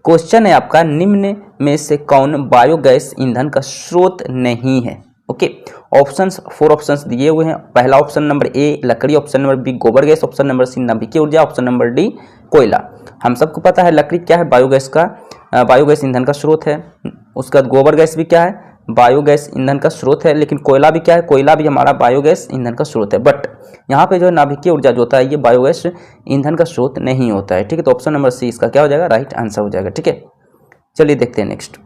Question है आपका, निम्न में से कौन बायोगैस ईंधन का स्रोत नहीं है? ओके, ऑप्शंस 4 ऑप्शंस दिए हुए हैं। पहला ऑप्शन नंबर ए लकड़ी, ऑप्शन नंबर बी गोबर गैस, ऑप्शन नंबर सी नाभिकीय ऊर्जा, ऑप्शन नंबर डी कोयला। हम सबको पता है लकड़ी क्या है, बायोगैस ईंधन का स्रोत है। उसके बाद गोबर गैस भी क्या है, बायोगैस ईंधन का स्रोत है। लेकिन कोयला भी क्या है, कोयला भी हमारा बायोगैस ईंधन का स्रोत है। बट यहाँ पे जो है नाभिकीय ऊर्जा जो होता है ये बायोगैस ईंधन का स्रोत नहीं होता है। ठीक है, तो ऑप्शन नंबर सी इसका क्या हो जाएगा, राइट आंसर हो जाएगा। ठीक है, चलिए देखते हैं नेक्स्ट।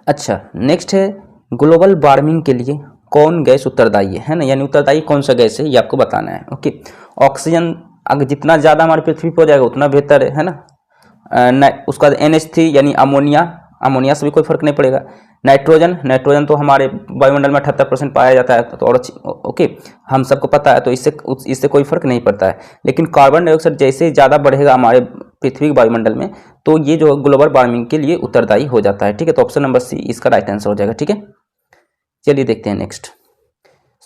अच्छा, नेक्स्ट है ग्लोबल वार्मिंग के लिए कौन गैस उत्तरदायी है ना, यानी उत्तरदायी कौन सा गैस है ये आपको बताना है। ओके, ऑक्सीजन अगर जितना ज़्यादा हमारी पृथ्वी पर हो जाएगा उतना बेहतर है ना। उसका NH3 यानी अमोनिया से भी कोई फर्क नहीं पड़ेगा। नाइट्रोजन तो हमारे वायुमंडल में 78% पाया जाता है, तो और ओके हम सबको पता है, तो इससे कोई फर्क नहीं पड़ता है। लेकिन कार्बन डाइऑक्साइड जैसे ज़्यादा बढ़ेगा हमारे पृथ्वी के वायुमंडल में, तो ये जो ग्लोबल वार्मिंग के लिए उत्तरदायी हो जाता है। ठीक है, तो ऑप्शन नंबर सी इसका राइट आंसर हो जाएगा। ठीक है, चलिए देखते हैं नेक्स्ट।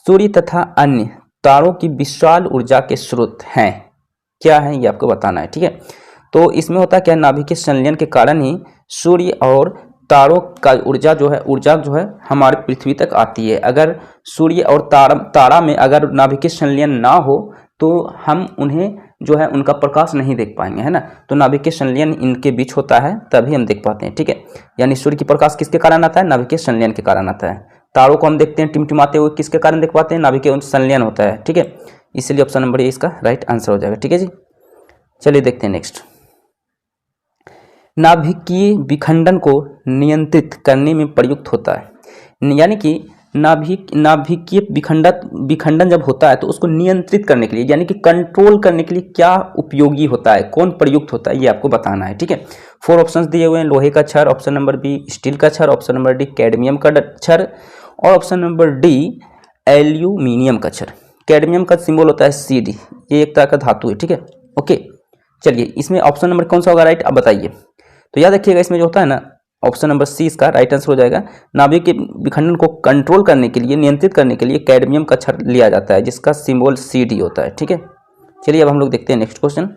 सूर्य तथा अन्य तारों की विशाल ऊर्जा के स्रोत हैं, क्या है ये आपको बताना है। ठीक है, तो इसमें होता क्या, नाभिकीय संलयन के कारण ही सूर्य और तारों का ऊर्जा जो है हमारे पृथ्वी तक आती है। अगर सूर्य और तारा में अगर नाभिकीय संलयन ना हो तो हम उन्हें जो है उनका प्रकाश नहीं देख पाएंगे, है ना। तो नाभिकीय संलयन इनके बीच होता है तभी हम देख पाते हैं। ठीक है, यानी सूर्य की प्रकाश किसके कारण आता है, नाभिकीय संलयन के कारण आता है। तारों को हम देखते हैं टिमटिमाते हुए, किसके कारण देख पाते हैं, नाभिकीय संलयन होता है। ठीक है, इसलिए ऑप्शन नंबर ए इसका राइट आंसर हो जाएगा। ठीक है जी, चलिए देखते हैं नेक्स्ट। नाभिकीय विखंडन को नियंत्रित करने में प्रयुक्त होता है, यानी कि नाभिकीय विखंडन जब होता है तो उसको नियंत्रित करने के लिए यानी कि कंट्रोल करने के लिए क्या उपयोगी होता है, कौन प्रयुक्त होता है ये आपको बताना है। ठीक है, 4 ऑप्शंस दिए हुए हैं। लोहे का छड़, ऑप्शन नंबर बी स्टील का छड़, ऑप्शन नंबर डी कैडमियम का छड़ और ऑप्शन नंबर डी एल्यूमिनियम का छड़। कैडमियम का सिंबल होता है CD, ये एक तरह का धातु है। ठीक है, ओके चलिए इसमें ऑप्शन नंबर कौन सा होगा राइट, अब बताइए। तो याद रखिएगा इसमें जो होता है ना, ऑप्शन नंबर सी इसका राइट आंसर हो जाएगा। नाभिकीय विखंडन को कंट्रोल करने के लिए, नियंत्रित करने के लिए कैडमियम का छड़ लिया जाता है जिसका सिंबल CD होता है। ठीक है, चलिए अब हम लोग देखते हैं नेक्स्ट क्वेश्चन।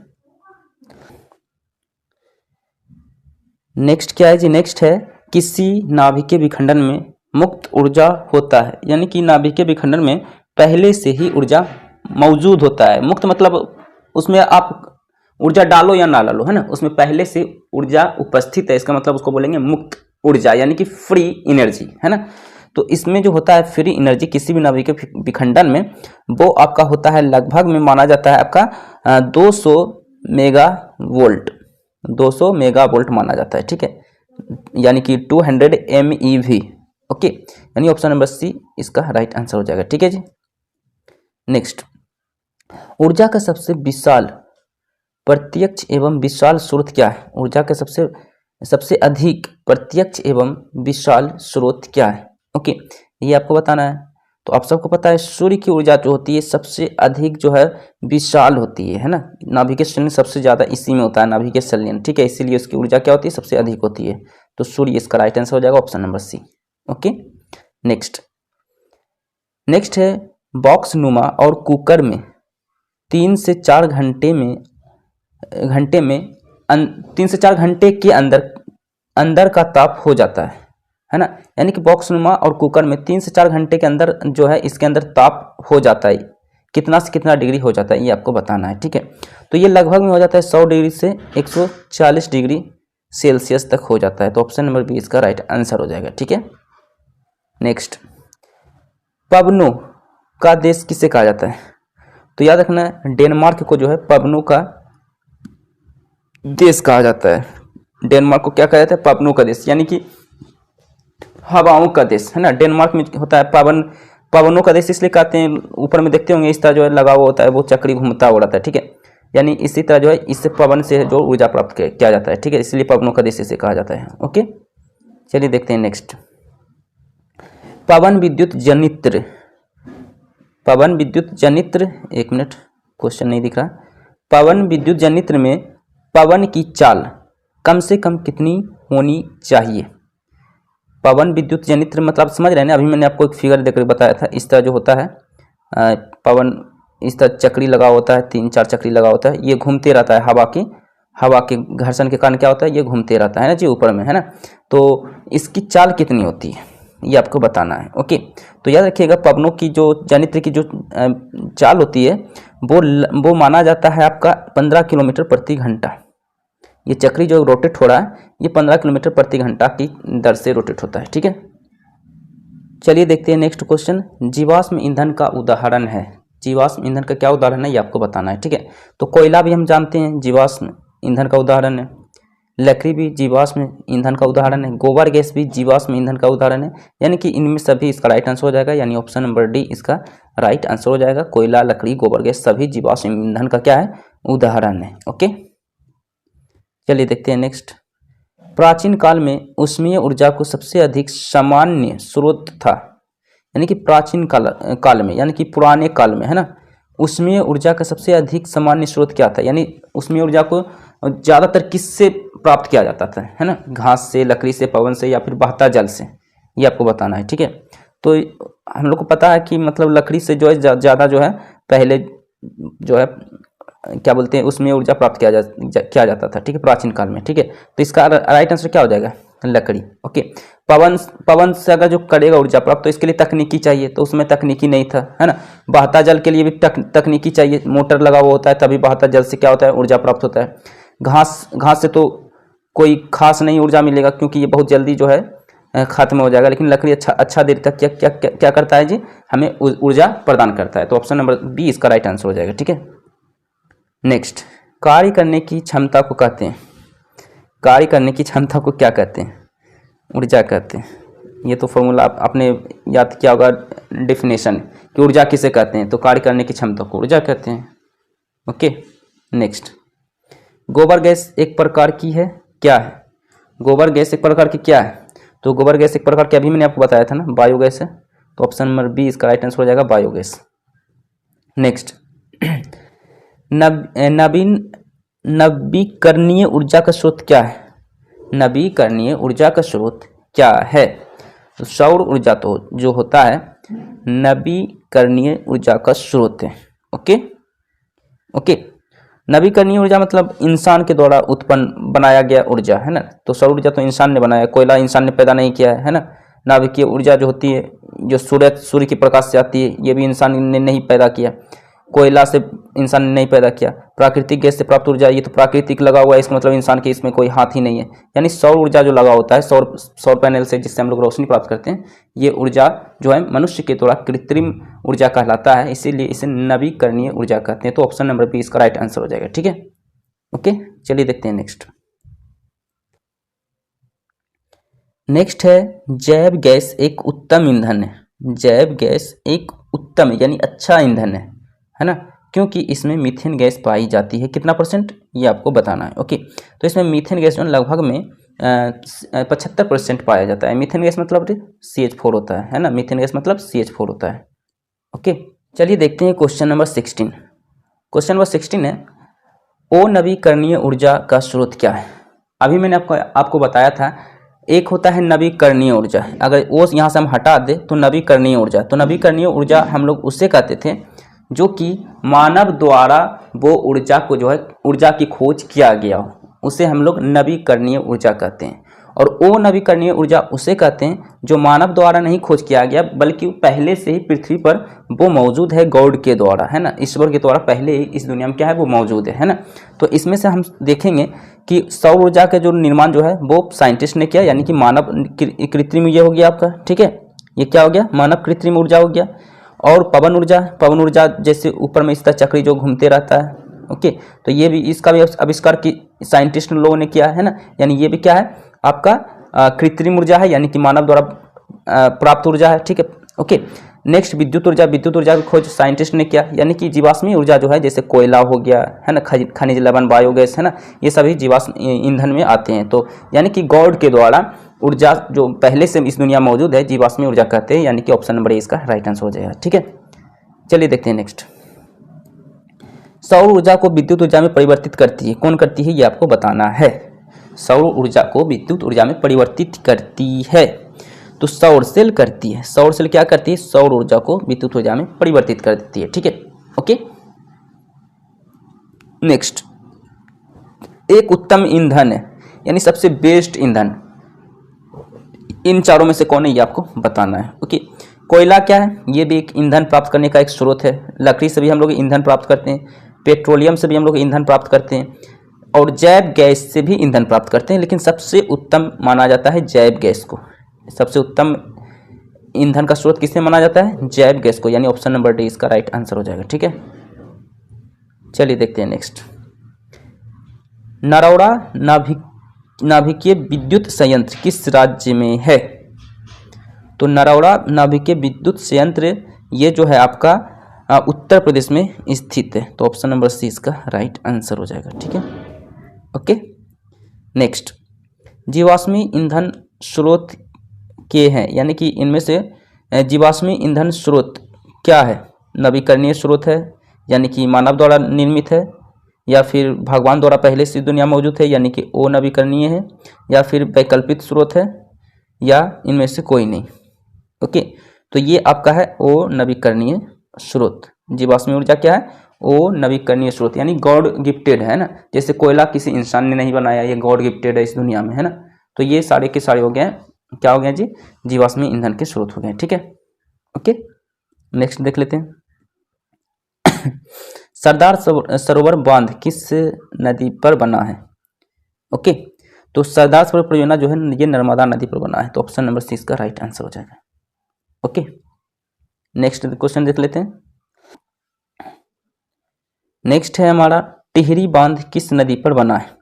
नेक्स्ट क्या है जी, नेक्स्ट है किसी नाभिकीय विखंडन में मुक्त ऊर्जा होता है, यानी कि नाभिकीय विखंडन में पहले से ही ऊर्जा मौजूद होता है। मुक्त मतलब उसमें आप ऊर्जा डालो या ना डालो, है ना, उसमें पहले से ऊर्जा उपस्थित है, इसका मतलब उसको बोलेंगे मुक्त ऊर्जा यानी कि फ्री एनर्जी, है ना। तो इसमें जो होता है फ्री एनर्जी किसी भी नाभिकीय विखंडन में, वो आपका होता है लगभग में माना जाता है आपका 200 मेगावोल्ट माना जाता है। ठीक है, यानी कि 200 MeV। ओके, यानी ऑप्शन नंबर सी इसका राइट आंसर हो जाएगा। ठीक है जी, नेक्स्ट। ऊर्जा का सबसे विशाल प्रत्यक्ष एवं विशाल स्रोत क्या है? ऊर्जा का सबसे अधिक प्रत्यक्ष एवं विशाल स्रोत क्या है? ओके, ये आपको बताना है। तो आप सबको पता है सूर्य की ऊर्जा जो होती है सबसे अधिक जो है विशाल होती है ना। नाभिकीय संलयन सबसे ज्यादा इसी में होता है, नाभिकीय संलयन। ठीक है, इसीलिए उसकी ऊर्जा क्या होती है, सबसे अधिक होती है। तो सूर्य इसका राइट आंसर हो जाएगा, option number C. Okay, next है बॉक्स नुमा और कुकर में 3 से 4 घंटे के अंदर का ताप हो जाता है ना। यानी कि बॉक्स नुमा और कुकर में 3 से 4 घंटे के अंदर जो है इसके अंदर ताप हो जाता है, कितना से कितना डिग्री हो जाता है ये आपको बताना है। ठीक है, तो ये लगभग में हो जाता है 100 डिग्री से 140 डिग्री सेल्सियस तक हो जाता है। तो ऑप्शन नंबर बी इसका राइट आंसर हो जाएगा। ठीक है, नेक्स्ट। पवनों का देश किसे कहा जाता है? तो याद रखना है डेनमार्क को जो है पवनों का देश कहा जाता है। डेनमार्क को क्या कहा जाता है? पवनों का देश, यानी कि हवाओं का देश, है ना। डेनमार्क में होता है पवनों का देश इसलिए कहते हैं, ऊपर में देखते होंगे इस तरह जो है लगा हुआ होता है, वो चक्री घूमता हुआ रहता है। ठीक है, यानी इसी तरह जो है इससे पवन से जो ऊर्जा प्राप्त किया जाता है। ठीक है, इसलिए पवनों का देश इसे कहा जाता है। ओके, चलिए देखते हैं नेक्स्ट। पवन विद्युत जनित्र, एक मिनट क्वेश्चन नहीं दिख रहा। पवन विद्युत जनित्र में पवन की चाल कम से कम कितनी होनी चाहिए? पवन विद्युत जनित्र मतलब समझ रहे हैं ना, अभी मैंने आपको एक फिगर देकर बताया था। इस तरह जो होता है पवन, इस तरह चक्री लगा होता है, 3-4 चक्री लगा होता है, ये घूमते रहता है हवा की हवा के घर्षण के कारण क्या होता है, ये घूमते रहता है ना जी ऊपर में, है ना। तो इसकी चाल कितनी होती है ये आपको बताना है। ओके, तो याद रखिएगा पवनों की जो जनित्र की जो चाल होती है वो माना जाता है आपका 15 किलोमीटर प्रति घंटा। ये चक्री जो रोटेट हो रहा है ये 15 किलोमीटर प्रति घंटा की दर से रोटेट होता है। ठीक है, चलिए देखते हैं नेक्स्ट क्वेश्चन। जीवाश्म ईंधन का उदाहरण है, जीवाश्म ईंधन का क्या उदाहरण है ये आपको बताना है। ठीक है, तो कोयला भी हम जानते हैं जीवाश्म ईंधन का उदाहरण है, लकड़ी भी जीवाश्म ईंधन का उदाहरण है, गोबर गैस भी जीवाश्म ईंधन का उदाहरण है। यानी कि इनमें सभी इसका राइट आंसर हो जाएगा, यानी ऑप्शन नंबर डी इसका राइट आंसर हो जाएगा। कोयला, लकड़ी, गोबर गैस सभी जीवाश्म ईंधन का क्या है, उदाहरण है। ओके, चलिए देखते हैं नेक्स्ट। प्राचीन काल में ऊष्मीय ऊर्जा को सबसे अधिक सामान्य स्रोत था, यानी कि प्राचीन काल में यानी कि पुराने काल में, है ना, ऊष्मीय ऊर्जा का सबसे अधिक सामान्य स्रोत क्या था, यानी ऊष्मीय ऊर्जा को ज़्यादातर किससे प्राप्त किया जाता था, है ना, घास से, लकड़ी से, पवन से या फिर बहता जल से, ये आपको बताना है। ठीक है, तो हम लोग को पता है कि मतलब लकड़ी से जो है ज़्यादा जो है पहले जो है क्या बोलते हैं उसमें ऊर्जा प्राप्त किया जाता था। ठीक है, प्राचीन काल में। ठीक है, तो इसका राइट आंसर क्या हो जाएगा, लकड़ी। ओके, पवन से अगर जो करेगा ऊर्जा प्राप्त तो इसके लिए तकनीकी चाहिए, तो उसमें तकनीकी नहीं था, है ना। बहता जल के लिए भी तकनीकी चाहिए, मोटर लगा हुआ होता है तभी बहता जल से क्या होता है, ऊर्जा प्राप्त होता है। घास से तो कोई खास नहीं ऊर्जा मिलेगा क्योंकि ये बहुत जल्दी जो है खत्म हो जाएगा, लेकिन लकड़ी अच्छा देर तक क्या करता है जी, हमें ऊर्जा प्रदान करता है। तो ऑप्शन नंबर बी इसका राइट आंसर हो जाएगा। ठीक है, नेक्स्ट, कार्य करने की क्षमता को कहते हैं, कार्य करने की क्षमता को क्या कहते हैं, ऊर्जा कहते हैं। ये तो फॉर्मूला आपने याद किया होगा, डेफिनेशन कि ऊर्जा किसे कहते हैं, तो कार्य करने की क्षमता को ऊर्जा कहते हैं। ओके, नेक्स्ट, गोबर गैस एक प्रकार की है, क्या है, गोबर गैस एक प्रकार की क्या है, तो गोबर गैस एक प्रकार की अभी मैंने आपको बताया था ना, बायोगैस है। तो ऑप्शन नंबर बी इसका राइट आंसर हो जाएगा, बायोगैस। नेक्स्ट, नवीकरणीय ऊर्जा का स्रोत क्या है, नवीकरणीय ऊर्जा का स्रोत क्या है, तो सौर ऊर्जा तो जो होता है नवीकरणीय ऊर्जा का स्रोत है। ओके ओके, नवीकरणीय ऊर्जा मतलब इंसान के द्वारा उत्पन्न बनाया गया ऊर्जा, है ना। तो सौर ऊर्जा तो इंसान ने बनाया, कोयला इंसान ने पैदा नहीं किया है ना। नाभिकीय ऊर्जा जो होती है जो सूर्य के प्रकाश से आती है, ये भी इंसान ने नहीं पैदा किया, कोयला से इंसान ने नहीं पैदा किया। प्राकृतिक गैस से प्राप्त ऊर्जा, ये तो प्राकृतिक लगा हुआ है, इसका मतलब इंसान के इसमें कोई हाथ ही नहीं है। यानी सौर ऊर्जा जो लगा होता है सौर पैनल से, जिससे हम लोग रोशनी प्राप्त करते हैं, ये ऊर्जा जो है मनुष्य के द्वारा कृत्रिम ऊर्जा कहलाता है, इसीलिए इसे नवीकरणीय ऊर्जा कहते हैं। तो ऑप्शन नंबर बी इसका राइट आंसर हो जाएगा। ठीक है, ओके, चलिए देखते हैं नेक्स्ट। नेक्स्ट है जैव गैस एक उत्तम ईंधन है, जैव गैस एक उत्तम यानी अच्छा ईंधन है ना, क्योंकि इसमें मीथेन गैस पाई जाती है। कितना परसेंट ये आपको बताना है। ओके, तो इसमें मीथेन गैस जो लगभग में 75% पाया जाता है। मीथेन गैस मतलब CH4 होता है ना, मीथेन गैस मतलब CH4 होता है। ओके, चलिए देखते हैं क्वेश्चन नंबर 16। क्वेश्चन नंबर 16 है अनवीकरणीय ऊर्जा का स्रोत क्या है। अभी मैंने आपको बताया था एक होता है नवीकरणीय ऊर्जा, अगर वो यहाँ से हम हटा दे तो नवीकरणीय ऊर्जा, तो नवीकरणीय ऊर्जा हम लोग उससे कहते थे जो कि मानव द्वारा वो ऊर्जा को जो है ऊर्जा की खोज किया गया हो, उसे हम लोग नवीकरणीय ऊर्जा कहते हैं। और वो नवीकरणीय ऊर्जा उसे कहते हैं जो मानव द्वारा नहीं खोज किया गया, बल्कि पहले से ही पृथ्वी पर वो मौजूद है गॉड के द्वारा, है ना, ईश्वर के द्वारा पहले ही इस दुनिया में क्या है वो मौजूद है ना। तो इसमें से हम देखेंगे कि सौर ऊर्जा का जो निर्माण जो है वो साइंटिस्ट ने किया, यानी कि मानव कृत्रिम ये हो गया आपका। ठीक है, ये क्या हो गया, मानव कृत्रिम ऊर्जा हो गया। और पवन ऊर्जा जैसे ऊपर में इस तरह चक्री जो घूमते रहता है। ओके, तो ये भी इसका भी आविष्कार की साइंटिस्ट लोगों ने किया है ना, यानी ये भी क्या है आपका कृत्रिम ऊर्जा है, यानी कि मानव द्वारा प्राप्त ऊर्जा है। ठीक है, ओके, नेक्स्ट विद्युत ऊर्जा की खोज साइंटिस्ट ने किया, यानी कि जीवाश्मी ऊर्जा जो है जैसे कोयला हो गया है ना, खनिज लवण, बायोगैस है ना, ये सभी जीवाश्म ईंधन में आते हैं। तो यानी कि गॉड के द्वारा ऊर्जा जो पहले से इस दुनिया मौजूद है जीवाश्मी ऊर्जा कहते हैं, यानी कि ऑप्शन नंबर ए इसका राइट आंसर हो जाएगा। ठीक है, चलिए देखते हैं नेक्स्ट। सौर ऊर्जा को विद्युत ऊर्जा में परिवर्तित करती है, कौन करती है ये आपको बताना है। सौर ऊर्जा को विद्युत ऊर्जा में परिवर्तित करती है तो सौर सेल करती है। सौर सेल क्या करती है, सौर ऊर्जा को विद्युत ऊर्जा में परिवर्तित कर देती है। ठीक है, ओके, नेक्स्ट एक उत्तम ईंधन है, यानी सबसे बेस्ट ईंधन इन चारों में से कौन है, ये आपको बताना है। ओके, कोयला क्या है, ये भी एक ईंधन प्राप्त करने का एक स्रोत है। लकड़ी से भी हम लोग ईंधन प्राप्त करते हैं, पेट्रोलियम से भी हम लोग ईंधन प्राप्त करते हैं, और जैव गैस से भी ईंधन प्राप्त करते हैं, लेकिन सबसे उत्तम माना जाता है जैव गैस को। सबसे उत्तम ईंधन का स्रोत किससे माना जाता है, जैव गैस को, यानी ऑप्शन नंबर डी इसका राइट आंसर हो जाएगा। ठीक है, चलिए देखते हैं नेक्स्ट। नरौड़ा नाभिकीय विद्युत संयंत्र किस राज्य में है? तो नरौड़ा नाभिकीय विद्युत संयंत्र ये जो है आपका उत्तर प्रदेश में स्थित है, तो ऑप्शन नंबर सी इसका राइट आंसर हो जाएगा। ठीक है, ओके। नेक्स्ट, जीवाश्मी ईंधन स्रोत के हैं, यानी कि इनमें से जीवाश्मी ईंधन स्रोत क्या है? नवीकरणीय स्रोत है, यानी कि मानव द्वारा निर्मित है, या फिर भगवान द्वारा पहले से दुनिया मौजूद है, यानी कि वो नवीकरणीय है, या फिर वैकल्पिक स्रोत है, या इनमें से कोई नहीं। ओके, तो ये आपका है वो नवीकरणीय स्रोत। जीवाश्मी ऊर्जा क्या है? वो नवीकरणीय स्रोत, यानी गॉड गिफ्टेड है ना। जैसे कोयला किसी इंसान ने नहीं बनाया, ये गॉड गिफ्टेड है इस दुनिया में, है ना। तो ये सारे के सारे हो गए, क्या हो गए जी, जीवाश्मी ईंधन के स्रोत हो गए। ठीक है, ओके। नेक्स्ट देख लेते हैं। सरदार सरोवर बांध किस नदी पर बना है? ओके, तो सरदार सरोवर परियोजना जो है ये नर्मदा नदी पर बना है, तो ऑप्शन नंबर सी इसका राइट आंसर हो जाएगा। ओके, नेक्स्ट क्वेश्चन देख लेते हैं। नेक्स्ट है हमारा, टिहरी बांध किस नदी पर बना है?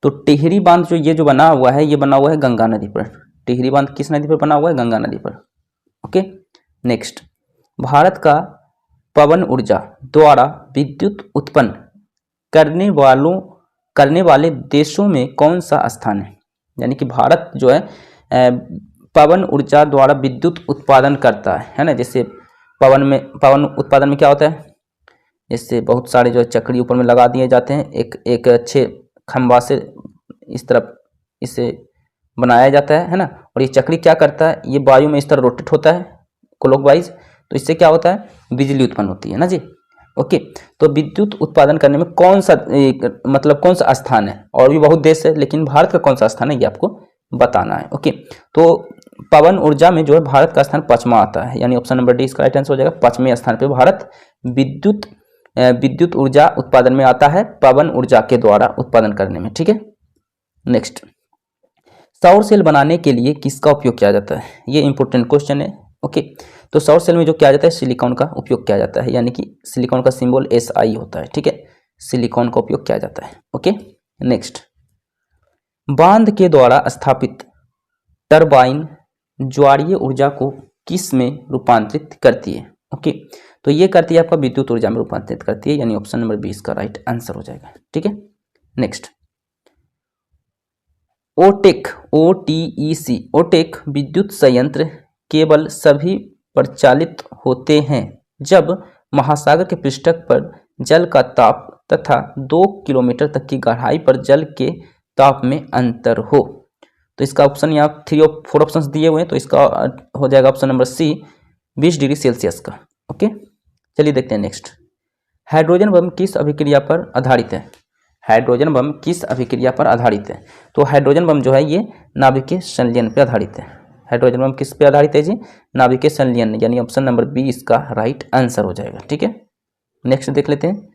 तो टिहरी बांध जो ये जो बना हुआ है, ये बना हुआ है गंगा नदी पर। टिहरी बांध किस नदी पर बना हुआ है? गंगा नदी पर। ओके, नेक्स्ट, भारत का पवन ऊर्जा द्वारा विद्युत उत्पन्न करने वाले देशों में कौन सा स्थान है? यानी कि भारत जो है पवन ऊर्जा द्वारा विद्युत उत्पादन करता है ना। जैसे पवन उत्पादन में क्या होता है, जैसे बहुत सारे जो चक्री ऊपर में लगा दिए जाते हैं, एक अच्छे खंभा से इस तरफ इसे बनाया जाता है ना। और ये चक्री क्या करता है, ये वायु में इस तरह रोटेट होता है क्लॉकवाइज, तो इससे क्या होता है, बिजली उत्पन्न होती है ना जी। ओके, तो विद्युत उत्पादन करने में कौन सा मतलब कौन सा स्थान है? और भी बहुत देश है, लेकिन भारत का कौन सा स्थान है ये आपको बताना है। ओके, तो पवन ऊर्जा में जो है भारत का स्थान 5वां आता है, यानी ऑप्शन नंबर डी इसका राइट आंसर हो जाएगा। 5वें स्थान पे भारत विद्युत ऊर्जा उत्पादन में आता है, पवन ऊर्जा के द्वारा उत्पादन करने में। ठीक है, नेक्स्ट, सौर सेल बनाने के लिए किसका उपयोग किया जाता है? ये इंपॉर्टेंट क्वेश्चन है। ओके, तो सौर सेल में जो किया जाता है सिलिकॉन का उपयोग किया जाता है, यानी कि सिलिकॉन का सिंबल SI होता है। ठीक है, सिलिकॉन का उपयोग किया जाता है। ओके, नेक्स्ट, बांध के द्वारा स्थापित टरबाइन ज्वारीय ऊर्जा को किस में रूपांतरित करती है? ओके, तो ये करती है आपका विद्युत ऊर्जा में रूपांतरित करती है, यानी ऑप्शन नंबर 20 का राइट आंसर हो जाएगा। ठीक है, नेक्स्ट, ओटेक विद्युत संयंत्र केवल सभी प्रचालित होते हैं जब महासागर के पृष्ठ पर जल का ताप तथा 2 किलोमीटर तक की गहराई पर जल के ताप में अंतर हो। तो इसका ऑप्शन यहाँ 3 और 4 ऑप्शंस दिए हुए हैं, तो इसका हो जाएगा option number C 20 degree Celsius का। ओके, चलिए देखते हैं नेक्स्ट। हाइड्रोजन बम किस अभिक्रिया पर आधारित है? हाइड्रोजन बम किस अभिक्रिया पर आधारित है? तो हाइड्रोजन बम जो है ये नाभिकीय संलयन पर आधारित है। हाइड्रोजन बम किस पे आधारित है जी? नाभिकीय संलयन, यानी ऑप्शन नंबर 20 का राइट आंसर हो जाएगा। ठीक है, नेक्स्ट देख लेते हैं।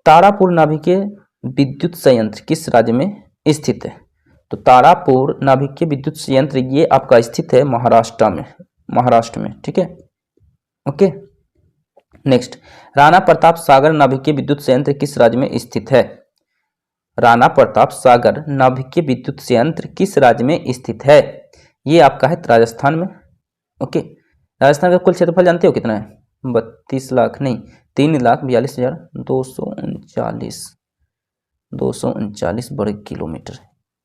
तारापुर नाभिकीय विद्युत संयंत्र किस राज्य में स्थित है? तो तारापुर नाभिकीय विद्युत संयंत्र ये आपका स्थित है महाराष्ट्र में। ठीक है, ओके। नेक्स्ट, राणा प्रताप सागर नाभिकीय विद्युत संयंत्र किस राज्य में स्थित है? राणा प्रताप सागर नाभिकीय विद्युत संयंत्र किस राज्य में स्थित है? ये आपका है राजस्थान में। ओके, राजस्थान का कुल क्षेत्रफल जानते हो कितना है? 32 लाख नहीं, 3,42,239 वर्ग किलोमीटर,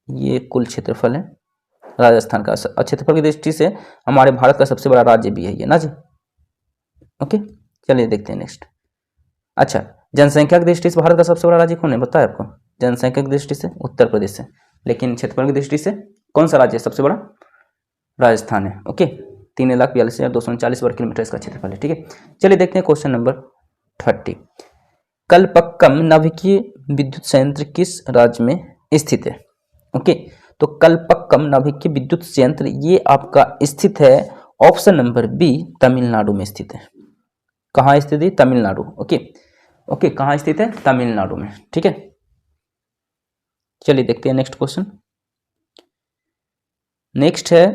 ये कुल क्षेत्रफल है राजस्थान का। क्षेत्रफल की दृष्टि से हमारे भारत का सबसे बड़ा राज्य भी है ये ना जी। ओके, चलिए देखते हैं नेक्स्ट। अच्छा, जनसंख्या की दृष्टि से भारत का सबसे बड़ा राज्य कौन है बताया आपको? जनसंख्या की दृष्टि से उत्तर प्रदेश है, लेकिन क्षेत्रफल की दृष्टि से कौन सा राज्य है सबसे बड़ा? राजस्थान है। ओके, 3,42,239 वर्ग किलोमीटर इसका क्षेत्रफल है। ठीक है, चलिए देखते हैं क्वेश्चन नंबर 30। कल्पक्कम नाभिकीय विद्युत संयंत्र किस राज्य में स्थित है? ओके, तो कल्पक्कम नाभिकीय विद्युत संयंत्र ये आपका स्थित है ऑप्शन नंबर बी, तमिलनाडु में स्थित है। कहाँ स्थित है? तमिलनाडु। ओके ओके, कहाँ स्थित है? तमिलनाडु में। ठीक है, चलिए देखते हैं नेक्स्ट क्वेश्चन। नेक्स्ट है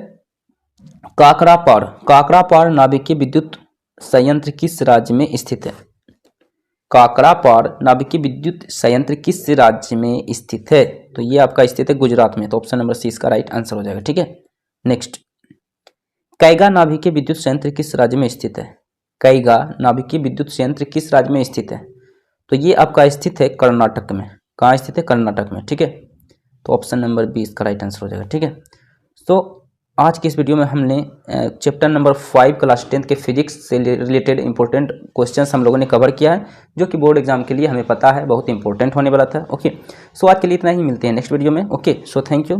काकरापार। काकरापार नाभिकीय विद्युत संयंत्र किस राज्य में स्थित है? काकरापार नाभिकीय विद्युत संयंत्र किस राज्य में स्थित है? तो ये आपका स्थित है गुजरात में, तो ऑप्शन नंबर सी इसका राइट आंसर हो जाएगा। ठीक है, नेक्स्ट, कैगा नाभिकीय विद्युत संयंत्र किस राज्य में स्थित है? कैगा नाभिकीय विद्युत संयंत्र किस राज्य में स्थित है? तो ये आपका स्थित है कर्नाटक में। कहाँ स्थित है? कर्नाटक में। ठीक है, तो ऑप्शन नंबर बी इसका राइट आंसर हो जाएगा। ठीक है, तो आज की इस वीडियो में हमने चैप्टर नंबर 5 क्लास 10 के फिजिक्स से रिलेटेड इंपॉर्टेंट क्वेश्चंस हम लोगों ने कवर किया है, जो कि बोर्ड एग्जाम के लिए हमें पता है बहुत इंपॉर्टेंट होने वाला था। ओके, सो आज के लिए इतना ही, मिलते हैं नेक्स्ट वीडियो में। Okay, so thank you.